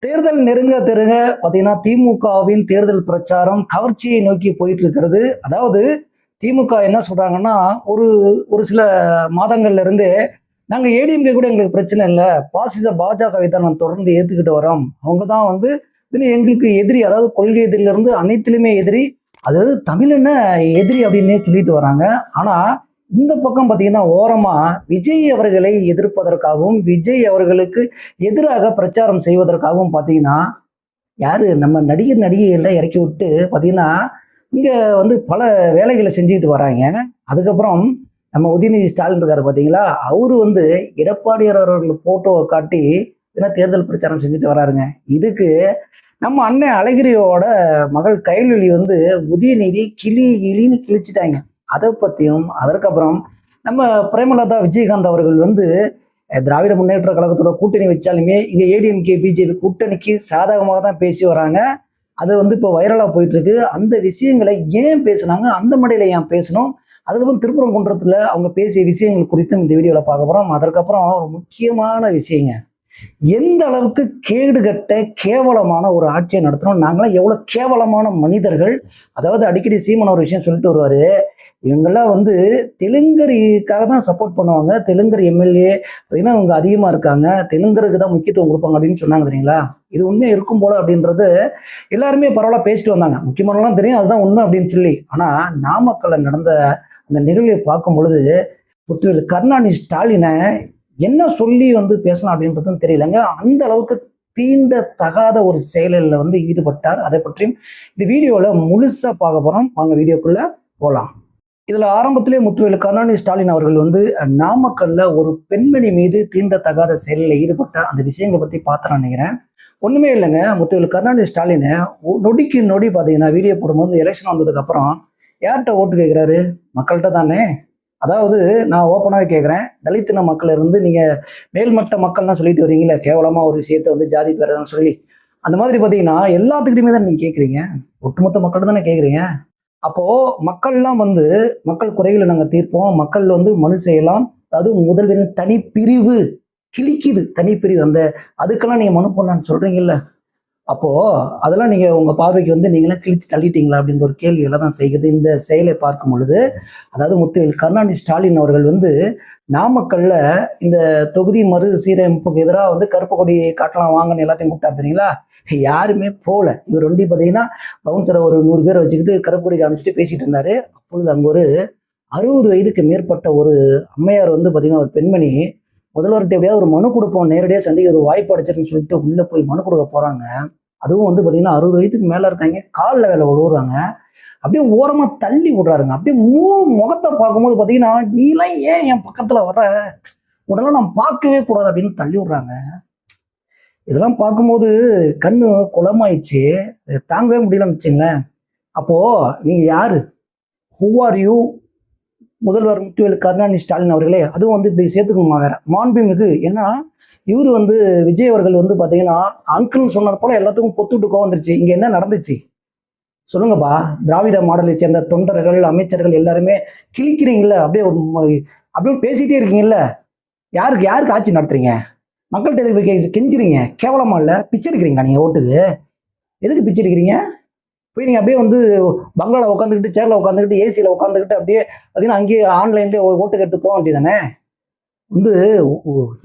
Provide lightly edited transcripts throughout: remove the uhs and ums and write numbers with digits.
தேர்தல் நெருங்க பார்த்தீங்கன்னா திமுகவின் தேர்தல் பிரச்சாரம் கவர்ச்சியை நோக்கி போயிட்டு இருக்கிறது. அதாவது திமுக என்ன சொல்றாங்கன்னா, ஒரு ஒரு சில மாதங்கள்ல இருந்து நாங்க ஏடிஎம்கே கூட எங்களுக்கு பிரச்சனை இல்லை, பாசிச பாஜகவை தான் நான் தொடர்ந்து ஏத்துக்கிட்டு வரோம். அவங்க தான் வந்து இது எங்களுக்கு எதிரி, அதாவது கொள்கை எதிரில இருந்து அனைத்திலுமே எதிரி, அதாவது தமிழன எதிரி அப்படின்னே சொல்லிட்டு வராங்க. ஆனா இந்த பக்கம் பார்த்தீங்கன்னா ஓரமா விஜய் அவர்களை எதிர்ப்பதற்காகவும் விஜய் அவர்களுக்கு எதிராக பிரச்சாரம் செய்வதற்காகவும் பார்த்தீங்கன்னா யாரு நம்ம நடிகர் நடிகைகளை இறக்கி விட்டு பார்த்தீங்கன்னா இங்க வந்து பல வேலைகளை செஞ்சுக்கிட்டு வராங்க. அதுக்கப்புறம் நம்ம உதயநிதி ஸ்டாலின் இருக்காரு பார்த்தீங்களா, அவரு வந்து எடப்பாடியார் அவர்கள் போட்டோவை காட்டி தேர்தல் பிரச்சாரம் செஞ்சுட்டு வராருங்க. இதுக்கு நம்ம அண்ணன் அழகிரியோட மகள் கைல்வெளி வந்து உதயநிதி கிளின்னு கிழிச்சிட்டாங்க. அதை பற்றியும் அதற்கப்புறம் நம்ம பிரேமலதா விஜயகாந்த் அவர்கள் வந்து திராவிட முன்னேற்ற கழகத்தோட கூட்டணி வச்சாலுமே இங்கே ஏடிஎம்கே பிஜேபி கூட்டணிக்கு சாதகமாக தான் பேசி வராங்க. அது வந்து இப்போ வைரலாக போயிட்டு இருக்கு. அந்த விஷயங்களை ஏன் பேசுனாங்க, அந்த மடையில ஏன் பேசணும், அதுக்கப்புறம் திருப்பரங்குன்றத்தில் அவங்க பேசிய விஷயங்கள் குறித்தும் இந்த வீடியோவில் பார்க்க போகிறோம். அதற்கப்புறம் ஒரு முக்கியமான விஷயங்க, எந்த அளவுக்கு கேடுகட்ட கேவலமான ஒரு ஆட்சியை நடத்துறோம், நாங்களாம் எவ்வளோ கேவலமான மனிதர்கள். அதாவது அடிக்கடி சீமன் ஒரு விஷயம் சொல்லிட்டு வருவார், இவங்கெல்லாம் வந்து தெலுங்கருக்காக தான் சப்போர்ட் பண்ணுவாங்க, தெலுங்கர் எம்எல்ஏ அப்படின்னா அவங்க அதிகமாக இருக்காங்க, தெலுங்கருக்கு தான் முக்கியத்துவம் கொடுப்பாங்க அப்படின்னு சொன்னாங்க தெரியுங்களா. இது உண்மையாக இருக்கும் போல அப்படின்றது எல்லாருமே பரவாயில்ல பேசிட்டு வந்தாங்க, முக்கியமானலாம் தெரியும் அதுதான் உண்மை அப்படின்னு சொல்லி. ஆனால் நாமக்கல்ல நடந்த அந்த நிகழ்வை பார்க்கும் பொழுது முத்துவேல் கருணாநிதி ஸ்டாலினை என்ன சொல்லி வந்து பேசலாம் அப்படின்றதும் தெரியலங்க. அந்த அளவுக்கு தீண்ட தகாத ஒரு செயலில் வந்து ஈடுபட்டார். அதை பற்றியும் இந்த வீடியோவில் முழுசாக பார்க்க போகிறோம். வாங்க வீடியோக்குள்ளே போகலாம். இதில் ஆரம்பத்திலே முத்துவேல் கருணாநிதி ஸ்டாலின் அவர்கள் வந்து நாமக்கல்ல ஒரு பெண்மணி மீது தீண்ட தகாத செயலில் ஈடுபட்ட அந்த விஷயங்களை பற்றி பார்த்து நான் நினைக்கிறேன். ஒன்றுமே இல்லைங்க, முத்துவேல் கருணாநிதி ஸ்டாலினை நொடிக்கு நொடி பார்த்தீங்கன்னா வீடியோ போடும்போது எலெக்ஷன் வந்ததுக்கப்புறம் யார்கிட்ட ஓட்டு கேட்குறாரு, மக்கள்கிட்ட தானே. அதாவது நான் ஓப்பனாகவே கேட்குறேன், தலித்தின மக்கள் இருந்து நீங்கள் மேல்மட்ட மக்கள்லாம் சொல்லிட்டு வரீங்களே, கேவலமாக ஒரு விஷயத்த வந்து ஜாதி பேரதான் சொல்லி, அந்த மாதிரி பார்த்தீங்கன்னா எல்லாத்துக்கிட்டையுமே தான் நீங்கள் கேட்குறீங்க, ஒட்டுமொத்த மக்கள் தானே கேட்குறீங்க. அப்போது மக்கள்லாம் வந்து மக்கள் குறைகளை நாங்கள் தீர்ப்போம், மக்கள் வந்து மனு செய்யலாம், அதாவது முதல்வரின் தனிப்பிரிவு கிழிக்குது, தனிப்பிரிவு அந்த அதுக்கெல்லாம் நீங்கள் மனு போடலான்னு சொல்கிறீங்கல்ல, அப்போது அதெல்லாம் நீங்கள் உங்கள் பார்வைக்கு வந்து நீங்களாம் கிழிச்சு தள்ளிட்டீங்களா அப்படின்ற ஒரு கேள்வியெல்லாம் தான் செய்யுது இந்த செயலை பார்க்கும் பொழுது. அதாவது முத்துவேல் கருணாநிதி ஸ்டாலின் அவர்கள் வந்து நாமக்கல்ல இந்த தொகுதி மறுசீரமைப்புக்கு எதிராக வந்து கருப்பு கொடி காட்டலாம் வாங்கன்னு எல்லாத்தையும் கூப்பிட்டா தெரியுங்களா, யாருமே போகல. இவர் வந்து பார்த்தீங்கன்னா பவுன்சரை ஒரு 100 பேரை வச்சுக்கிட்டு கருப்பு கொடி காமிச்சிட்டு பேசிட்டு இருந்தாரு. அப்பொழுது அங்கே ஒரு 60 வயதுக்கு மேற்பட்ட ஒரு அம்மையார் வந்து பார்த்தீங்கன்னா ஒரு பெண்மணி முதல்வர்கிட்ட எப்படியாவது ஒரு மனு கொடுப்போம், நேரடியாக சந்திக்க ஒரு வாய்ப்பு அடைச்சிருன்னு சொல்லிட்டு உள்ளே போய் மனு கொடுக்க போகிறாங்க. அதுவும் வந்து பார்த்தீங்கன்னா 60 வயதுக்கு மேலே இருக்காங்க, காலில் வேலை விழுவுறாங்க, அப்படியே ஓரமாக தள்ளி விடுறாருங்க. அப்படியே முகத்தை பார்க்கும்போது பார்த்தீங்கன்னா நீலாம் ஏன் என் பக்கத்தில் வர, உடனே நான் பார்க்கவே கூடாது அப்படின்னு தள்ளி விடுறாங்க. இதெல்லாம் பார்க்கும்போது கண்ணு குளமாயிடுச்சு, தாங்கவே முடியலன்னு வச்சுங்களேன். அப்போது நீங்கள் யார், ஹூ ஆர் யூ, முதல்வர் முத்துவேல் கருணாநிதி ஸ்டாலின் அவர்களே, அதுவும் வந்து இப்படி சேர்த்துக்கணுமா வேற மாண்புமிகு. ஏன்னா இவர் வந்து விஜய் அவர்கள் வந்து பார்த்தீங்கன்னா அங்கிள்னு சொன்னது போல எல்லாத்துக்கும் பொத்துட்டு வந்துருச்சு. இங்கே என்ன நடந்துச்சு சொல்லுங்கப்பா, திராவிட மாடலை சேர்ந்த தொண்டர்கள் அமைச்சர்கள் எல்லாருமே கிழிக்கிறீங்கல்ல, அப்படியே அப்படியே பேசிகிட்டே இருக்கீங்கல்ல, யாருக்கு ஆட்சி நடத்துறீங்க, மக்கள்கிட்ட எதுக்கு கெஞ்சுறீங்க, கேவலமா இல்லை, பிச்சை எடுக்கிறீங்களா நீங்கள் ஓட்டுக்கு, எதுக்கு பிச்சை எடுக்கிறீங்க, போய் நீங்கள் அப்படியே வந்து பங்களாவில் உட்காந்துக்கிட்டு சேரில் உட்காந்துக்கிட்டு ஏசியில் உட்காந்துக்கிட்டு அப்படியே பார்த்தீங்கன்னா அங்கேயே ஆன்லைன்லேயே ஓட்டு கேட்டு போக வேண்டியதானே. வந்து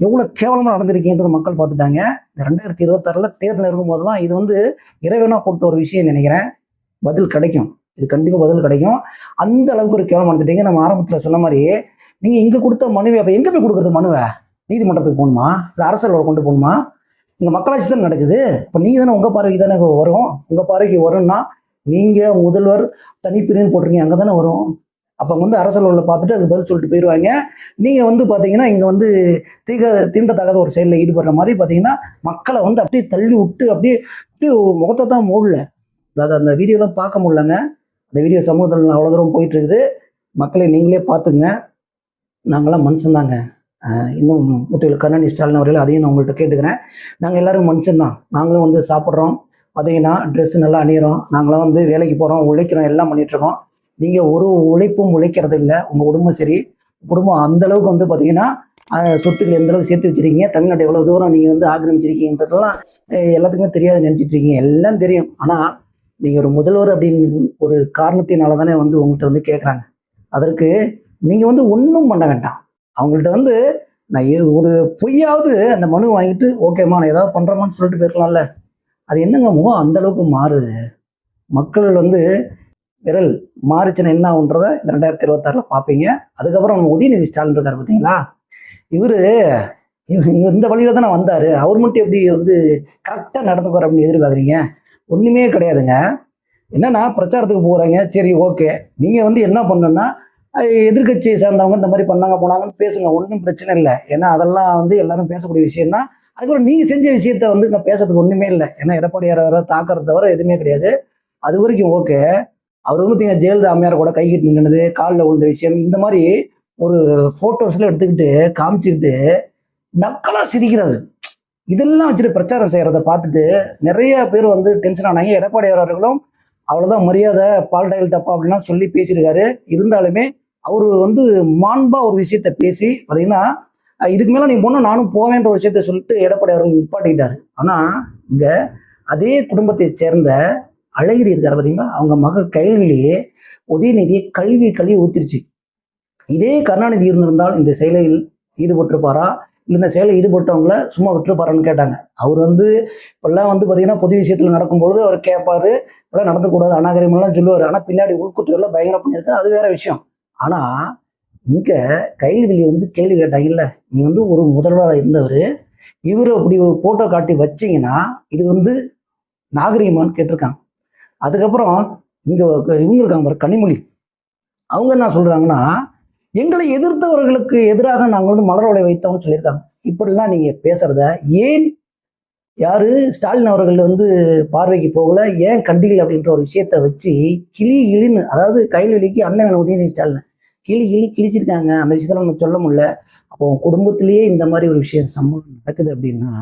எவ்வளோ கேவலமாக நடந்திருக்கீன்றது மக்கள் பார்த்துட்டாங்க. இந்த 2026 தேர்தல் இருக்கும்போதெல்லாம் இது வந்து இறைவனாக கொடுத்த ஒரு விஷயம் நினைக்கிறேன். பதில் கிடைக்கும், இது கண்டிப்பாக பதில் கிடைக்கும். அந்த அளவுக்கு ஒரு கேவலம் நடந்துட்டீங்க. நம்ம ஆரம்பத்தில் சொன்ன மாதிரி நீங்கள் இங்கே கொடுத்த மனுவை அப்போ எங்கே போய் கொடுக்குறது, மனுவை நீதிமன்றத்துக்கு போகணுமா, இல்லை அரசியல் கொண்டு போகணுமா, இங்கே மக்களாட்சி தான் நடக்குது. இப்போ நீங்கள் தானே உங்கள் பார்வைக்கு தானே வரும், உங்கள் பார்வைக்கு வரும்னா நீங்கள் முதல்வர் தனிப்பிரிவுன்னு போட்டிருக்கீங்க, அங்கே தானே வரும். அப்போ வந்து அரசியலில் பார்த்துட்டு அதுக்கு பதில் சொல்லிட்டு போயிடுவாங்க. நீங்கள் வந்து பார்த்தீங்கன்னா இங்கே வந்து தீண்டத்தகாத ஒரு செயலில் ஈடுபடுற மாதிரி பார்த்தீங்கன்னா மக்களை வந்து அப்படியே தள்ளி விட்டு அப்படியே முகத்தை தான் மூடல. அதாவது அந்த வீடியோலாம் பார்க்க முடியலங்க. அந்த வீடியோ சமூகத்தில் அவ்வளோ தூரம் போயிட்டு இருக்குது. மக்களை நீங்களே பார்த்துங்க, நாங்களாம் மனுஷன்தாங்க. இன்னும் முத்துவேல் கருணாநிதி ஸ்டாலின் அவர்கள் அதையும் நான் உங்கள்கிட்ட கேட்டுக்கிறேன். நாங்கள் எல்லோரும் மனுஷன்தான், நாங்களும் வந்து சாப்பிட்றோம், பார்த்தீங்கன்னா ட்ரெஸ்ஸு நல்லா அணியிறோம், நாங்களாம் வந்து வேலைக்கு போகிறோம், உழைக்கிறோம், எல்லாம் பண்ணிகிட்ருக்கோம். நீங்கள் ஒரு உழைப்பும் உழைக்கிறது இல்லை, உங்கள் குடும்பம் சரி, குடும்பம் அந்தளவுக்கு வந்து பார்த்தீங்கன்னா சொத்துக்கள் எந்த அளவுக்கு சேர்த்து வச்சிருக்கீங்க, தமிழ்நாட்டை எவ்வளோ தூரம் நீங்கள் வந்து ஆக்கிரமிச்சிருக்கீங்கன்றதெல்லாம் எல்லாத்துக்குமே தெரியாது நினச்சிட்டு இருக்கீங்க. எல்லாம் தெரியும். ஆனால் நீங்கள் ஒரு முதல்வர் அப்படின்னு ஒரு காரணத்தினால தானே வந்து உங்கள்கிட்ட வந்து கேட்குறாங்க. அதற்கு நீங்கள் வந்து ஒன்றும் பண்ண வேண்டாம். அவங்கள்ட்ட வந்து நான் ஒரு பொய்யாவது அந்த மனு வாங்கிட்டு ஓகேம்மா நான் ஏதாவது பண்ணுறோமான்னு சொல்லிட்டு போயிருக்கலாம்ல. அது என்னங்க முகம் அந்த அளவுக்கு மாறுது. மக்கள் வந்து விரல் மாறிச்சுன்னா என்ன ஆகுன்றதை இந்த 2026 பார்ப்பீங்க. அதுக்கப்புறம் நம்ம உதயநிதி ஸ்டாலின் இருக்கார் பார்த்தீங்களா, இவர் இந்த வழியில தானே வந்தார். அவர் மட்டும் எப்படி வந்து கரெக்டாக நடந்துக்குவார் அப்படின்னு எதிர்பார்க்குறீங்க? ஒன்றுமே கிடையாதுங்க. என்னன்னா பிரச்சாரத்துக்கு போகிறாங்க, சரி ஓகே. நீங்கள் வந்து என்ன பண்ணணும்னா எதிர்கட்சியை சேர்ந்தவங்க இந்த மாதிரி பண்ணாங்க போனாங்கன்னு பேசுங்க, ஒன்றும் பிரச்சனை இல்லை. ஏன்னா அதெல்லாம் வந்து எல்லாரும் பேசக்கூடிய விஷயம் தான். அதுக்கப்புறம் நீங்கள் செஞ்ச விஷயத்த வந்து இங்கே பேசுறதுக்கு ஒன்றுமே இல்லை. ஏன்னா எடப்பாடியார் வர தாக்குறது தவிர எதுவுமே கிடையாது. அது வரைக்கும் ஓகே. அவர் வந்து ஜெயலலிதா அம்மையார் கூட கைகிட்டு நின்றது, காலில் விழுந்த விஷயம், இந்த மாதிரி ஒரு ஃபோட்டோஸ்லாம் எடுத்துக்கிட்டு காமிச்சுக்கிட்டு நக்கலாக சிரிக்கிறது, இதெல்லாம் வச்சுட்டு பிரச்சாரம் செய்கிறத பார்த்துட்டு நிறைய பேர் வந்து டென்ஷன் ஆனாங்க. எடப்பாடியார் அவர்களும் அவ்வளோதான் மரியாதை, பால் டயல் டப்பா அப்படின்லாம் சொல்லி பேசியிருக்காரு. இருந்தாலுமே அவர் வந்து மாண்பா ஒரு விஷயத்த பேசி பார்த்தீங்கன்னா, இதுக்கு மேலே நீ போனால் நானும் போவேன்ற ஒரு விஷயத்த சொல்லிட்டு எடப்பாடி அவர்கள் நிப்பாட்டிட்டாரு. ஆனால் இங்கே அதே குடும்பத்தை சேர்ந்த அழகிரி இருக்காரு பார்த்தீங்களா, அவங்க மகள் கைல்விலேயே உதயநிதியை கழுவி ஊத்திருச்சு. இதே கருணாநிதி இருந்திருந்தால் இந்த செயலில் ஈடுபட்டிருப்பாரா, இல்லை இந்த செயலில் ஈடுபட்டவங்கள சும்மா விட்டுருப்பாரான்னு கேட்டாங்க. அவர் வந்து இப்பெல்லாம் வந்து பார்த்தீங்கன்னா பொது விஷயத்தில் நடக்கும்பொழுது அவர் கேட்பாரு, இப்பெல்லாம் நடந்துக்கூடாது அநாகரிகமெல்லாம் சொல்லுவார். ஆனால் பின்னாடி உள்குத்துவெல்லாம் பயங்கரம் பண்ணியிருக்காரு, அது வேற விஷயம். ஆனால் இங்கே கைல்வெளி வந்து கேள்வி கேட்டாங்கல்ல, நீ வந்து ஒரு முதல்வராக இருந்தவர், இவர் அப்படி ஒரு ஃபோட்டோ காட்டி வச்சிங்கன்னா இது வந்து நாகரிகமானு கேட்டிருக்காங்க. அதுக்கப்புறம் இங்கே இவங்க இருக்காங்க பாரு, கனிமொழி, அவங்க என்ன சொல்கிறாங்கன்னா, எங்களை எதிர்த்தவர்களுக்கு எதிராக நாங்கள் வந்து மலரோடை வைத்தோம்னு சொல்லியிருக்காங்க. இப்படிலாம் நீங்கள் பேசுகிறத ஏன் யார் ஸ்டாலின் அவர்கள் வந்து பார்வைக்கு போகல, ஏன் கண்டிகள் அப்படின்ற ஒரு விஷயத்த வச்சு கிளின்னு, அதாவது கைல்வெளிக்கு அண்ணன் உதயநிதி ஸ்டாலின் கிழிச்சிருக்காங்க. அந்த விஷயத்தில் நம்ம சொல்ல முடியல. அப்போ குடும்பத்திலேயே இந்த மாதிரி ஒரு விஷயம் சம்பவம் நடக்குது அப்படின்னா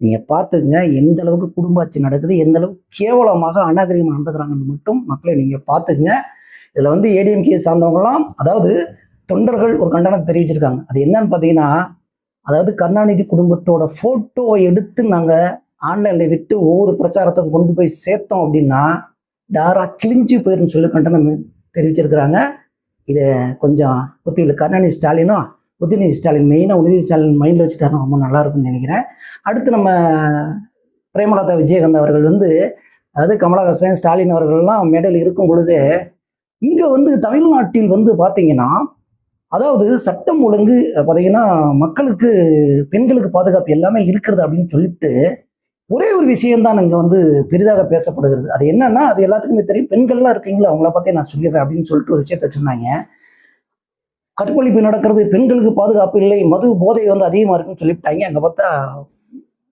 நீங்கள் பார்த்துங்க எந்த அளவுக்கு குடும்பாட்சி நடக்குது, எந்த அளவுக்கு கேவலமாக அநாகரிகமாக நடந்துக்கிறாங்கன்னு மட்டும் மக்களை நீங்கள் பார்த்துக்குங்க. இதில் வந்து ஏடிஎம்கே சார்ந்தவங்களாம், அதாவது தொண்டர்கள் ஒரு கண்டனம் தெரிவிச்சிருக்காங்க. அது என்னன்னு பார்த்தீங்கன்னா, அதாவது கருணாநிதி குடும்பத்தோட ஃபோட்டோவை எடுத்து நாங்கள் ஆன்லைனில் விட்டு ஒவ்வொரு பிரச்சாரத்தையும் கொண்டு போய் சேர்த்தோம் அப்படின்னா டாராக கிழிஞ்சு போயிருன்னு சொல்லி கண்டனம் தெரிவிச்சிருக்கிறாங்க. இதை கொஞ்சம் கருணாநிதி ஸ்டாலினும் உதயநிதி ஸ்டாலின் மெயினாக உதயநிதி ஸ்டாலின் மைண்டில் வச்சுட்டாருன்னா ரொம்ப நல்லா இருக்குன்னு நினைக்கிறேன். அடுத்து நம்ம பிரேமலதா விஜயகாந்த் அவர்கள் வந்து, அதாவது கமலஹாசன் ஸ்டாலின் அவர்கள்லாம் மேடையில் இருக்கும் பொழுது இங்கே வந்து தமிழ்நாட்டில் வந்து பார்த்தீங்கன்னா, அதாவது சட்டம் ஒழுங்கு பார்த்தீங்கன்னா மக்களுக்கு பெண்களுக்கு பாதுகாப்பு எல்லாமே இருக்கிறது அப்படின்னு சொல்லிட்டு ஒரே ஒரு விஷயம்தான் இங்கே வந்து பெரிதாக பேசப்படுகிறது. அது என்னன்னா, அது எல்லாத்துக்குமே தெரியும். பெண்கள்லாம் இருக்கீங்களா, அவங்கள பற்றி நான் சொல்லிடுறேன் அப்படின்னு சொல்லிட்டு ஒரு விஷயத்த சொன்னாங்க. கற்பழிப்பு நடக்கிறது, பெண்களுக்கு பாதுகாப்பு இல்லை, மது போதை வந்து அதிகமாக இருக்குன்னு சொல்லிவிட்டாங்க. அங்கே பார்த்தா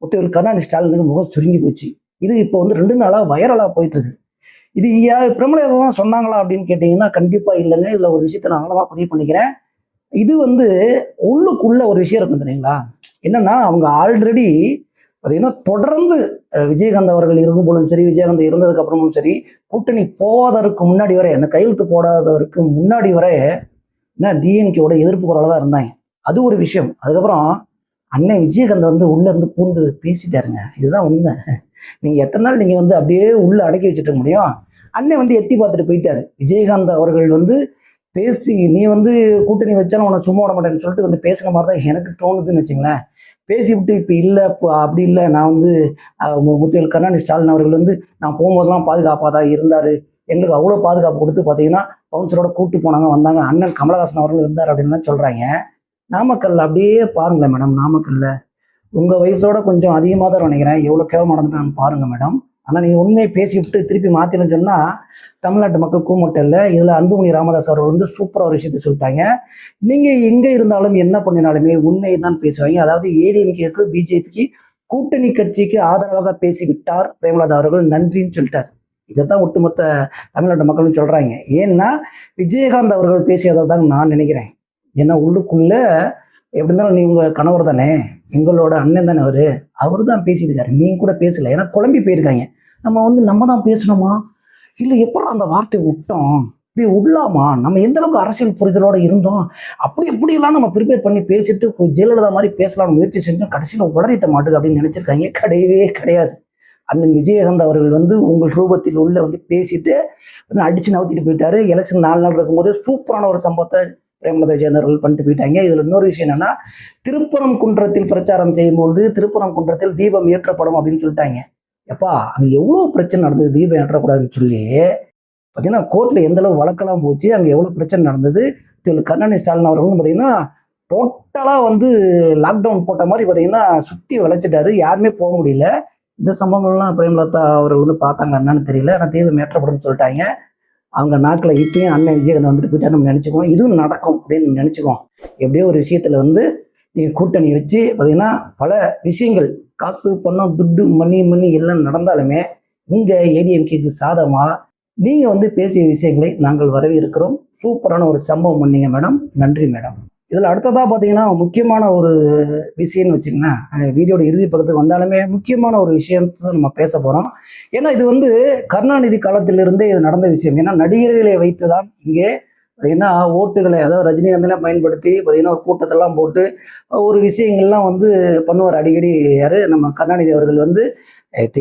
முத்துவேல் கருணாநிதி ஸ்டாலினுக்கு முகம் சுருங்கி போச்சு. இது இப்போ வந்து 2 நாளாக வைரலாக போயிட்டு இருக்கு. இது பிரபலத்தை தான் சொன்னாங்களா அப்படின்னு கேட்டிங்கன்னா கண்டிப்பாக இல்லைங்க. இதில் ஒரு விஷயத்த நான் ஆழமாக பதிவு பண்ணிக்கிறேன். இது வந்து உள்ளுக்குள்ள ஒரு விஷயம் இருக்கும் தெரியுங்களா. என்னன்னா, அவங்க ஆல்ரெடி பார்த்தீங்கன்னா தொடர்ந்து விஜயகாந்த் அவர்கள் இருக்கும்போதும் சரி, விஜயகாந்த் இருந்ததுக்கு அப்புறமும் சரி, கூட்டணி போவதற்கு முன்னாடி வரை, அந்த கையெழுத்து போடாததற்கு முன்னாடி வரை என்ன டிஎம்கேவோட எதிர்ப்பு குரலாக தான் இருந்தாங்க. அது ஒரு விஷயம். அதுக்கப்புறம் அண்ணன் விஜயகாந்த் வந்து உள்ள இருந்து பூந்து பேசிட்டாருங்க. இதுதான் உண்மை. நீங்கள் எத்தனை நாள் நீங்கள் வந்து அப்படியே உள்ள அடக்கி வச்சுட்டு முடியும். அண்ணன் வந்து எட்டி பார்த்துட்டு போயிட்டாரு. விஜயகாந்த் அவர்கள் வந்து பேசி, நீ வந்து கூட்டணி வச்சாலும் உன்னை சும்மா விட மாட்டேன்னு சொல்லிட்டு வந்து பேசுன மாதிரி தான் எனக்கு தோணுதுன்னு வச்சுங்களேன். பேசிவிட்டு இப்போ இல்லை, இப்போ அப்படி இல்லை, நான் வந்து முத்துவேல் கருணாநிதி ஸ்டாலின் அவர்கள் வந்து நான் போகும்போதெல்லாம் பாதுகாப்பாக தான் இருந்தார், எங்களுக்கு அவ்வளோ பாதுகாப்பு கொடுத்து பார்த்தீங்கன்னா பவுன்சரோட கூப்பிட்டு போனாங்க வந்தாங்க, அண்ணன் கமலஹாசன் அவர்கள் இருந்தார் அப்படின்லாம் சொல்கிறாங்க. நாமக்கல்ல அப்படியே பாருங்களேன் மேடம், நாமக்கல்ல உங்கள் வயசோட கொஞ்சம் அதிகமாக தான் நினைக்கிறேன், எவ்வளோ கேவலம் நடந்துட்டு பாருங்கள் மேடம். ஆனால் நீங்கள் உண்மையை பேசிவிட்டு திருப்பி மாற்றினு சொன்னால் தமிழ்நாட்டு மக்கள் கூமட்டம் இல்லை. இதில் அன்புமணி ராமதாஸ் அவர்கள் வந்து சூப்பராக ஒரு விஷயத்தை சொல்லிட்டாங்க. நீங்கள் எங்கே இருந்தாலும் என்ன பண்ணினாலுமே உண்மையை தான் பேசுவாங்க. அதாவது ஏடிஎம்கேக்கு பிஜேபிக்கு கூட்டணி கட்சிக்கு ஆதரவாக பேசிவிட்டார் பிரேமலதா அவர்கள், நன்றின்னு சொல்லிட்டார். இதைத்தான் ஒட்டுமொத்த தமிழ்நாட்டு மக்களும் சொல்கிறாங்க. ஏன்னா விஜயகாந்த் அவர்கள் பேசியதை தான் நான் நினைக்கிறேன். ஏன்னா உள்ளுக்குள்ள எப்படி இருந்தாலும் நீ உங்கள் கணவர் தானே, எங்களோட அண்ணன் தானே, அவர் தான் பேசியிருக்காரு, நீங்கள் கூட பேசலை. ஏன்னா குழம்பி போயிருக்காங்க. நம்ம தான் பேசணுமா, இல்லை எப்போ அந்த வார்த்தையை விட்டோம், இப்படி விடலாமா? நம்ம எந்த அளவுக்கு அரசியல் புரிதலோட இருந்தோம், அப்படி இப்படியெல்லாம் நம்ம ப்ரிப்பேர் பண்ணி பேசிட்டு ஜெயலலிதா மாதிரி பேசலாம்னு முயற்சி செஞ்சோம், கடைசியில் உளறிட்ட மாட்டுக்கு அப்படின்னு நினைச்சிருக்காங்க. கிடையவே கிடையாது. அண்ணன் விஜயகாந்த் அவர்கள் உங்கள் ரூபத்தில் உள்ள பேசிட்டு அடிச்சு நவுத்திட்டு போயிட்டாரு. எலெக்ஷன் 4 நாள் இருக்கும்போது சூப்பரான ஒரு சம்பவத்தை பிரேமலதா விஜயகாந்த் பண்ணிட்டு போயிட்டாங்க. இதுல இன்னொரு விஷயம் என்னன்னா, திருப்பரங்குன்றத்தில் பிரச்சாரம் செய்யும்போது திருப்பரங்குன்றத்தில் தீபம் ஏற்றப்படும் அப்படின்னு சொல்லிட்டாங்க. எப்பா அங்க எவ்வளவு பிரச்சனை நடந்தது தீபம் ஏற்றக்கூடாதுன்னு சொல்லி. பார்த்தீங்கன்னா கோர்ட்ல எந்த அளவு வழக்கெல்லாம் போச்சு, அங்கே எவ்வளோ பிரச்சனை நடந்தது. கருணாநிதி ஸ்டாலின் அவர்களும் பார்த்தீங்கன்னா டோட்டலாக லாக்டவுன் போட்ட மாதிரி பார்த்தீங்கன்னா சுற்றி வளைச்சிட்டாரு, யாருமே போக முடியல. இந்த சம்பவங்கள்லாம் பிரேமலதா அவர்கள் பார்த்தாங்க என்னன்னு தெரியல. ஆனால் தீபம் ஏற்றப்படும் சொல்லிட்டாங்க. அவங்க நாக்கில் இப்பயும் அண்ணன் விஜயகாந்த் வந்துட்டு போயிட்டா நம்ம நினச்சிக்குவோம், இதுவும் நடக்கும் அப்படின்னு நினச்சிக்குவோம். எப்படியோ ஒரு விஷயத்தில் நீங்கள் கூட்டணி வச்சு பார்த்தீங்கன்னா பல விஷயங்கள் காசு பணம் துட்டு மணி எல்லாம் நடந்தாலுமே இங்கே ஏடிஎம்கேக்கு சாதமாக நீங்கள் பேசிய விஷயங்களை நாங்கள் வரவேற்கிறோம். சூப்பரான ஒரு சம்பவம் பண்ணீங்க மேடம், நன்றி மேடம். இதில் அடுத்ததாக பார்த்தீங்கன்னா முக்கியமான ஒரு விஷயம்னு வச்சுக்கோங்க, வீடியோட இறுதி பக்கத்துக்கு வந்தாலுமே முக்கியமான ஒரு விஷயத்தை நம்ம பேச போகிறோம். ஏன்னா இது கருணாநிதி காலத்திலிருந்தே இது நடந்த விஷயம். ஏன்னா நடிகர்களை வைத்து தான் இங்கே பார்த்தீங்கன்னா ஓட்டுகளை, அதாவது ரஜினிகாந்தெல்லாம் பயன்படுத்தி பார்த்தீங்கன்னா ஒரு கூட்டத்தெல்லாம் போட்டு ஒரு விஷயங்கள்லாம் பண்ணுவார் அடிக்கடி. யார் நம்ம கருணாநிதி அவர்கள்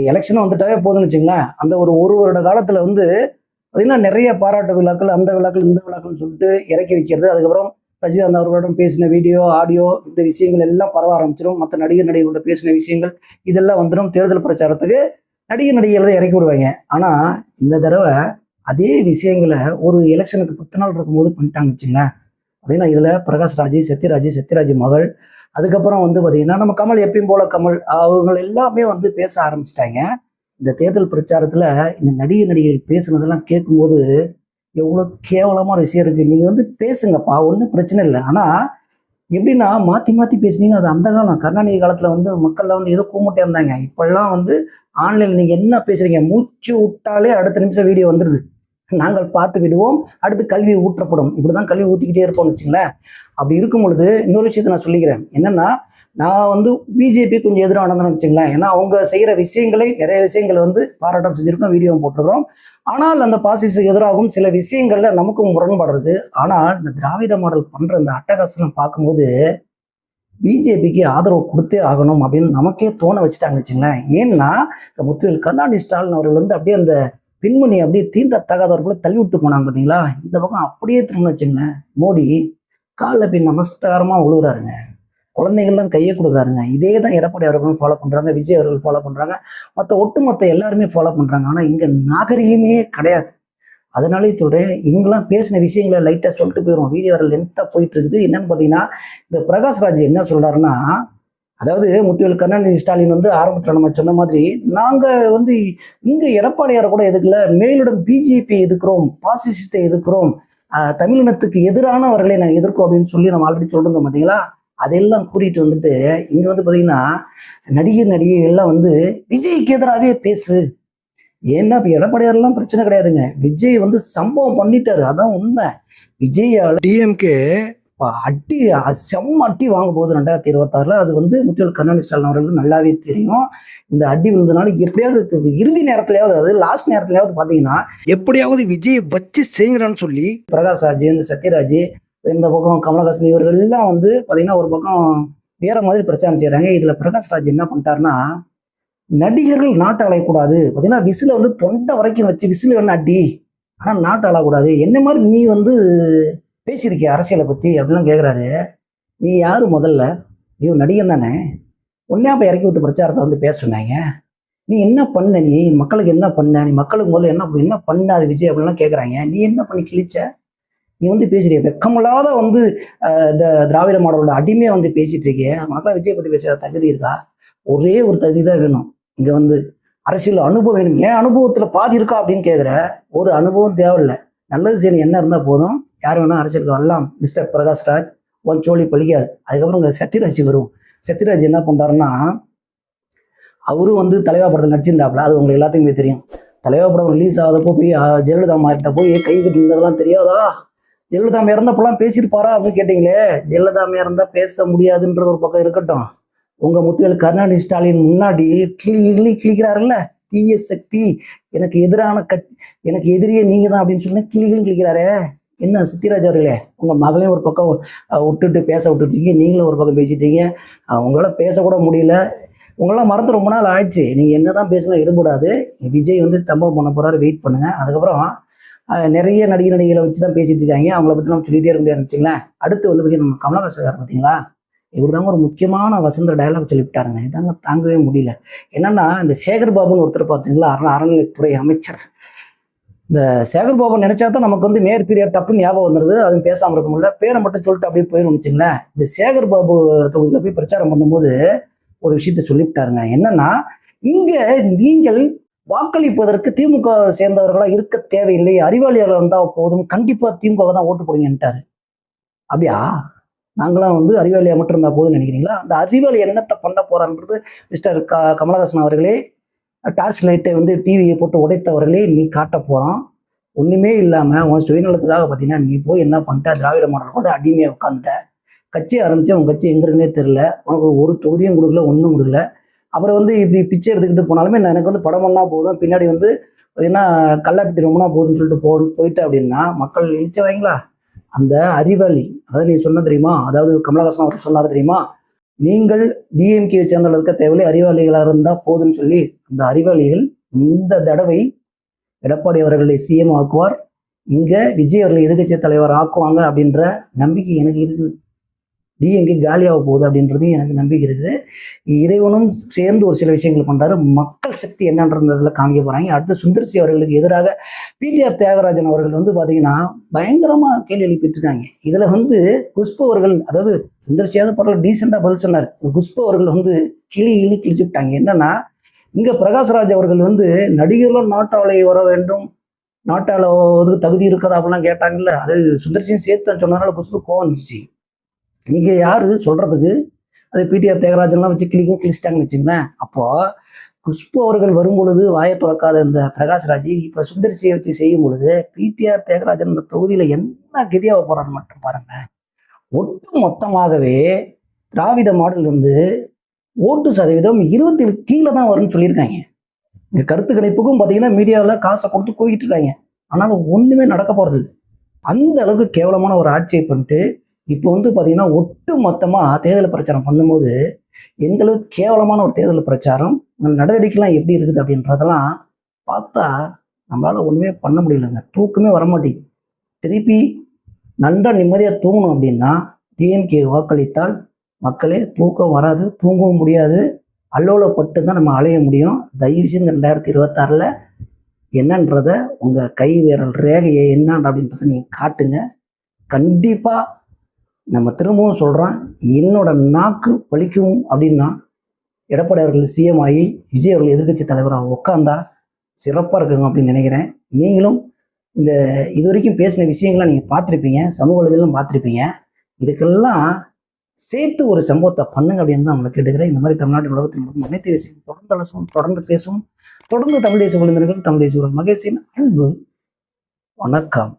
எலெக்ஷன் வந்துட்டாவே போதும்னு வச்சுங்களேன், அந்த ஒரு வருட காலத்தில் பார்த்தீங்கன்னா நிறைய பாராட்டு விழாக்கள், அந்த விழாக்கள் இந்த விழாக்கள்னு சொல்லிட்டு இறக்கி வைக்கிறது. அதுக்கப்புறம் ரஜினிகாந்த் அவர்களிடம் பேசின வீடியோ ஆடியோ இந்த விஷயங்கள் எல்லாம் பரவ ஆரம்பிச்சிடும். மற்ற நடிகர்களோட பேசின விஷயங்கள் இதெல்லாம் வந்துடும். தேர்தல் பிரச்சாரத்துக்கு நடிகர்களை இறக்கி விடுவாங்க. ஆனால் இந்த தடவை அதே விஷயங்களை ஒரு எலெக்ஷனுக்கு 10 நாள் இருக்கும்போது பண்ணிட்டாங்க வச்சுங்களேன். பார்த்தீங்கன்னா இதில் பிரகாஷ்ராஜ், சத்யராஜ் மகள், அதுக்கப்புறம் பார்த்தீங்கன்னா நம்ம கமல், எப்பயும் போல கமல், அவங்க எல்லாமே பேச ஆரம்பிச்சிட்டாங்க. இந்த தேர்தல் பிரச்சாரத்தில் இந்த நடிகர்கள் பேசுனதெல்லாம் கேட்கும்போது எவ்வளோ கேவலமான விஷயம் இருக்குது. நீங்கள் பேசுங்கப்பா, ஒன்றும் பிரச்சனை இல்லை. ஆனால் எப்படின்னா மாற்றி பேசுனீங்கன்னா அது அந்த காலம் கருணாநிதி காலத்தில் மக்கள்லாம் ஏதோ கூமுட்டே இருந்தாங்க. இப்போல்லாம் ஆன்லைனில் நீங்கள் என்ன பேசுகிறீங்க, மூச்சு விட்டாலே அடுத்த நிமிஷம் வீடியோ வந்துடுது, நாங்கள் பார்த்து விடுவோம், அடுத்து கல்வி ஊற்றப்படும். இப்படி தான் கல்வி ஊற்றிக்கிட்டே இருப்போம்னு வச்சுங்களேன். அப்படி இருக்கும் பொழுது இன்னொரு விஷயத்தை நான் சொல்லிக்கிறேன். என்னென்னா, நான் பிஜேபி கொஞ்சம் எதிராக நடந்தேன்னு வச்சுங்களேன். ஏன்னா அவங்க செய்கிற விஷயங்களை, நிறைய விஷயங்கள் பாராட்டம் செஞ்சுருக்கோம், வீடியோவும் போட்டிருக்கிறோம். ஆனால் அந்த பாசிச எதிராகவும் சில விஷயங்கள்ல நமக்கும் முரண்பாடு இருக்கு. ஆனால் இந்த திராவிட மாடல் பண்ற இந்த அட்டகாசனம் பார்க்கும்போது பிஜேபிக்கு ஆதரவு கொடுத்தே ஆகணும் அப்படின்னு நமக்கே தோண வச்சுட்டாங்க வச்சுங்களேன். ஏன்னா இந்த முத்துவேல் கருணாநிதி ஸ்டாலின் அவர்கள் அப்படியே அந்த பின்மணி அப்படியே தீண்டத்தகாதவர்களை தள்ளி விட்டு போனாங்க பார்த்தீங்களா. இந்த பக்கம் அப்படியே திரும்ப வச்சுங்களேன், மோடி காலில் போய் நமஸ்காரமாக விழுகிறாருங்க, குழந்தைகள்லாம் கையை கொடுக்குறாருங்க. இதே தான் எடப்பாடி அவர்களும் ஃபாலோ பண்ணுறாங்க, விஜய் அவர்கள் ஃபாலோ பண்ணுறாங்க, ஒட்டுமொத்த எல்லாருமே ஃபாலோ பண்ணுறாங்க. ஆனால் இங்கே நாகரிகமே கிடையாது. அதனாலே சொல்கிறேன், இவங்கெல்லாம் பேசின விஷயங்களை லைட்டாக சொல்லிட்டு போயிடும். வீடியோ வர லென்த்தாக போயிட்டு இருக்குது. என்னன்னு பார்த்தீங்கன்னா, இந்த பிரகாஷ்ராஜ் என்ன சொல்கிறாருன்னா, அதாவது முத்துவேல் கருணாநிதி ஸ்டாலின் ஆரம்பத்தில் நம்ம சொன்ன மாதிரி நாங்கள் இங்கே எடப்பாடியாரை கூட எதுக்கல, மேலிடம் பிஜேபி எதுக்குறோம், பாசிசத்தை எதுக்குறோம், தமிழினத்துக்கு எதிரானவர்களை நாங்கள் எதிர்க்கோம் அப்படின்னு சொல்லி நம்ம ஆல்ரெடி சொல்லியிருந்தோம் பார்த்தீங்களா. அதெல்லாம் கூட்டிட்டு இங்கே பார்த்தீங்கன்னா நடிகைகள்லாம் விஜய்க்கு எதிராகவே பேசு. ஏன்னா இப்போ எடப்பாடியாரெல்லாம் பிரச்சனை கிடையாதுங்க, விஜய் சம்பவம் பண்ணிட்டாரு, அதான் உண்மை. விஜயால் டிஎம்கே அட்டி செம்ம அட்டி வாங்க போகுது 2026. அது முத்துவேல் கருணாநிதி ஸ்டாலின் அவர்களுக்கு நல்லாவே தெரியும். இந்த அடி விழுந்தனால எப்படியாவது இறுதி நேரத்திலேயாவது, அது லாஸ்ட் நேரத்திலேயாவது பார்த்தீங்கன்னா எப்படியாவது விஜய் வச்சு செய்கிறான்னு சொல்லி பிரகாஷ்ராஜ், இந்த சத்யராஜ், இந்த பக்கம் கமலஹாசன் இவர்கள் எல்லாம் பார்த்தீங்கன்னா ஒரு பக்கம் வேற மாதிரி பிரச்சாரம் செய்கிறாங்க. இதில் பிரகாஷ்ராஜ் என்ன பண்ணிட்டாருன்னா, நடிகர்கள் நாட்டை அலையக்கூடாது, பார்த்தீங்கன்னா விசில தொண்டை வரைக்கும் வச்சு விசில் வேணா அடி, ஆனால் நாட்டை அழக்கூடாது. என்ன மாதிரி நீ பேசியிருக்கிய அரசியலை பற்றி அப்படிலாம் கேட்குறாரு. நீ யார் முதல்ல? நீ ஒரு நடிகன் தானே, ஒன்றே அப்போ இறக்கி விட்டு பிரச்சாரத்தை பேச சொன்னாங்க. நீ என்ன பண்ண, நீ மக்களுக்கு என்ன பண்ண, நீ மக்களுக்கு முதல்ல என்ன பண்ணாது விஜய் அப்படின்லாம் கேட்குறாங்க. நீ என்ன பண்ணி கிழிச்ச? நீ பேசுறிய வெக்கமில்லாத இந்த திராவிட மாடலோட அடிமையை பேசிட்டு இருக்கிய. மக்கள் விஜய் பற்றி பேசுகிற தகுதி இருக்கா? ஒரே ஒரு தகுதி தான் வேணும். இங்கே அரசியல் அனுபவம் வேணும். ஏன் அனுபவத்தில் பாதி இருக்கா அப்படின்னு கேட்குற. ஒரு அனுபவம் தேவையில்லை, நல்லது செய்யணும் என்ன இருந்தால் போதும். யார் வேணா அரசியலுக்கு வரலாம். மிஸ்டர் பிரகாஷ்ராஜ் ஒன் சோழி பழிக்காது. அதுக்கப்புறம் இங்கே சத்யராஜ் வரும். சத்யராஜ் என்ன பண்ணுறாருன்னா, அவரும் தலைவா படத்தில் நடிச்சிருந்தாப்புல, அது உங்களுக்கு எல்லாத்துக்குமே தெரியும். தலைவா படம் ரிலீஸ் ஆகாதப்போ போய் ஜெயலலிதா மார்கிட்ட போய் கை கட்டினதெல்லாம் தெரியாதா? ஜெயலலிதா இறந்தப்பெல்லாம் பேசியிருப்பாரா அப்படின்னு கேட்டீங்களே. ஜெயலலிதா இறந்தா பேச முடியாதுன்றது ஒரு பக்கம் இருக்கட்டும், உங்க முத்துவேல் கருணாநிதி ஸ்டாலின் முன்னாடி கிளிக்கிறாருல்ல, தீய சக்தி, எனக்கு எதிரான எனக்கு எதிரியே நீங்க தான் அப்படின்னு சொல்லி கிளிகளும் கிளிக்கிறாரே. என்ன சித்திராஜ் அவர்களே, உங்க மகளையும் ஒரு பக்கம் விட்டுட்டு பேச விட்டுட்டீங்க, நீங்களும் ஒரு பக்கம் பேசிட்டீங்க. உங்களால பேசக்கூட முடியல. உங்களெல்லாம் மறந்து ரொம்ப நாள் ஆயிடுச்சு. நீங்க என்னதான் பேசினா எடுபடாது. விஜய் வந்து சம்பவம் பண்ண போறாரு, வெயிட் பண்ணுங்க. அதுக்கப்புறம் நிறைய நடிகர்களை வச்சு தான் பேசிட்டு இருக்காங்க. அவங்கள பத்தி நம்ம சொல்லிட்டே இருக்க முடியாது வச்சுங்களேன். அடுத்து வந்து பார்த்தீங்கன்னா நம்ம கமலஹாசன் பார்த்தீங்களா, இவர் தாங்க ஒரு முக்கியமான வசந்த டயலாக் சொல்லிவிட்டாருங்க. இதாங்க தாங்கவே முடியல. என்னன்னா இந்த சேகர் பாபுன்னு ஒருத்தர் பார்த்தீங்களா, அறநிலைத்துறை அமைச்சர். இந்த சேகர் பாபு நினைச்சா தான் நமக்கு வந்து மேயர் பீரியட் டப்புன்னு ஞாபகம் வந்துருது. அதுவும் பேசாமல் இருக்க முடியல. பேரை மட்டும் சொல்லிட்டு அப்படியே போயிடும் வச்சுங்களேன். இந்த சேகர் பாபு தொகுதியில் போய் பிரச்சாரம் பண்ணும்போது ஒரு விஷயத்த சொல்லிவிட்டாருங்க. என்னன்னா, இங்க நீங்கள் வாக்களிப்பதற்கு திமுக சேர்ந்தவர்களா இருக்க தேவையில்லை, அறிவாளியாக இருந்தா போதும், கண்டிப்பா திமுக தான் ஓட்டு போடுங்கன்ட்டாரு. அப்படியா? நாங்களாம் வந்து அறிவாளியா மட்டும் இருந்தா போதும்னு நினைக்கிறீங்களா? அந்த அறிவாளி என்னத்தை பண்ண போறான்றது மிஸ்டர் கமலஹாசன் அவர்களே, டார்ச் லைட்டை வந்து டிவியை போட்டு உடைத்தவர்களே, நீ காட்ட போறான். ஒண்ணுமே இல்லாம உன் சுயநலத்துக்காக பார்த்தீங்கன்னா நீ போய் என்ன பண்ணிட்ட, திராவிட மாடல் கூட அடிமையா உட்காந்துட்ட. கட்சி ஆரம்பிச்சு உன் கட்சி எங்க இருக்குன்னே தெரியல. உனக்கு ஒரு தொகுதியும் கொடுக்கல, ஒன்றும் கொடுக்கல. அப்புறம் வந்து இப்படி பிச்சை எடுத்துக்கிட்டு போனாலுமே எனக்கு வந்து படம் பண்ணா போதும், பின்னாடி வந்து பார்த்தீங்கன்னா கல்லாப்பிட்டி ரொம்பனா போதும்னு சொல்லிட்டு போயிட்டு அப்படின்னா மக்கள் இழிச்சவாங்களா? அந்த அறிவாளி, அதாவது நீ சொன்ன தெரியுமா, அதாவது கமலஹாசன் அவர் சொன்னார் தெரியுமா, நீங்கள் டிஎம்கே சேர்ந்தவர்கள் இருக்க தேவையில்லை, அறிவாளிகளாக இருந்தால் போதும்னு சொல்லி அந்த அறிவாளிகள் இந்த தடவை எடப்பாடி அவர்களை சிஎம் ஆக்குவார், இங்க விஜய் அவர்களை எதிர்கட்சி தலைவர் ஆக்குவாங்க அப்படின்ற நம்பிக்கை எனக்கு இருக்குது. டிஎம்கே காலியாக போகுது அப்படின்றதையும் எனக்கு நம்பிக்கை இருக்குது. இறைவனும் சேர்ந்து ஒரு சில விஷயங்கள் பண்றாரு. மக்கள் சக்தி என்னன்றதுல காமிக்க போறாங்க. அடுத்து சுந்தர்சி அவர்களுக்கு எதிராக பிடிஆர் தியாகராஜன் அவர்கள் வந்து பாத்தீங்கன்னா பயங்கரமா கேள்வி எழுப்பிட்டு இருக்காங்க. இதுல வந்து குஷ்பு அவர்கள், அதாவது சுந்தர்சியாவது பரவாயில்ல டீசெண்டா பதில் சொன்னார். குஷ்பு அவர்கள் வந்து கிழிச்சு விட்டாங்க. என்னன்னா, இங்க பிரகாஷ்ராஜ் அவர்கள் வந்து நடிகர்களும் நாட்டாளை வர வேண்டும், நாட்டாள தகுதி இருக்கதா அப்படிலாம் கேட்டாங்கல்ல, அது சுந்தர்சியும் சேர்த்து சொன்னதுனால குஷ்பு கோவம் வந்துச்சு. நீங்க யாரு சொல்றதுக்கு? அது பிடிஆர் தியாகராஜன்லாம் வச்சு கிழிச்சிட்டாங்கன்னு வச்சுங்களேன். அப்போ குஷ்பு அவர்கள் வரும் பொழுது வாயை துறக்காத இந்த பிரகாஷ்ராஜ் இப்ப சுந்தர்சியை வச்சு செய்யும் பொழுது பிடிஆர் தியாகராஜன் இந்த தொகுதியில என்ன கதியாக போறான்னு மட்டும் பாருங்க. ஒட்டு மொத்தமாகவே திராவிட மாடல் வந்து ஓட்டு சதவீதம் 20 கீழே தான் வரும்னு சொல்லியிருக்காங்க. இந்த கருத்து கணிப்புக்கும் பார்த்தீங்கன்னா மீடியாவில் காசை கொடுத்து போய்கிட்டு இருக்காங்க. ஆனாலும் ஒண்ணுமே நடக்க போறது. அந்த அளவுக்கு கேவலமான ஒரு ஆட்சியை பண்ணிட்டு இப்போ வந்து பார்த்தீங்கன்னா ஒட்டு மொத்தமாக தேர்தல் பிரச்சாரம் பண்ணும்போது எந்த அளவுக்கு கேவலமான ஒரு தேர்தல் பிரச்சாரம், அந்த நடவடிக்கைலாம் எப்படி இருக்குது அப்படின்றதெல்லாம் பார்த்தா நம்மளால ஒன்றுமே பண்ண முடியலங்க. தூக்கமே வரமாட்டேங்குது. திருப்பி நன்றா நிம்மதியாக தூங்கணும் அப்படின்னா டிஎம்கே வாக்களித்தால் மக்களே தூக்கம் வராது, தூங்கவும் முடியாது, அல்லோலப்பட்டு தான் நம்ம அலைய முடியும். தயவு செஞ்சு 2026 என்னன்றத உங்கள் கை விரல் ரேகையை என்ன அப்படின்றத நீங்கள் காட்டுங்க. கண்டிப்பாக நம்ம திரும்பவும் சொல்கிறோம், என்னோட நாக்கு பலிக்கும் அப்படின்னா எடப்பாடி அவர்கள் சிஎம் ஆகி விஜய் அவர்கள் எதிர்கட்சி தலைவராக உட்காந்தா சிறப்பாக இருக்குங்க அப்படின்னு நினைக்கிறேன். நீங்களும் இந்த இது வரைக்கும் பேசின விஷயங்கள்லாம் நீங்கள் பார்த்துருப்பீங்க, சமூக வலைதளம் பார்த்துருப்பீங்க. இதுக்கெல்லாம் சேர்த்து ஒரு சம்பவத்தை பண்ணுங்க அப்படின்னு தான் உங்களை கேட்டுக்கிறேன். இந்த மாதிரி தமிழ்நாட்டின் உலகத்தில் நடக்கும் அனைத்து விஷயம் தொடர்ந்து அலசுவோம், தொடர்ந்து பேசுவோம். தொடர்ந்து தமிழ் தேசிய விழுந்தினர்கள், தமிழ் தேசிய மகேஷின் அன்பு வணக்கம்.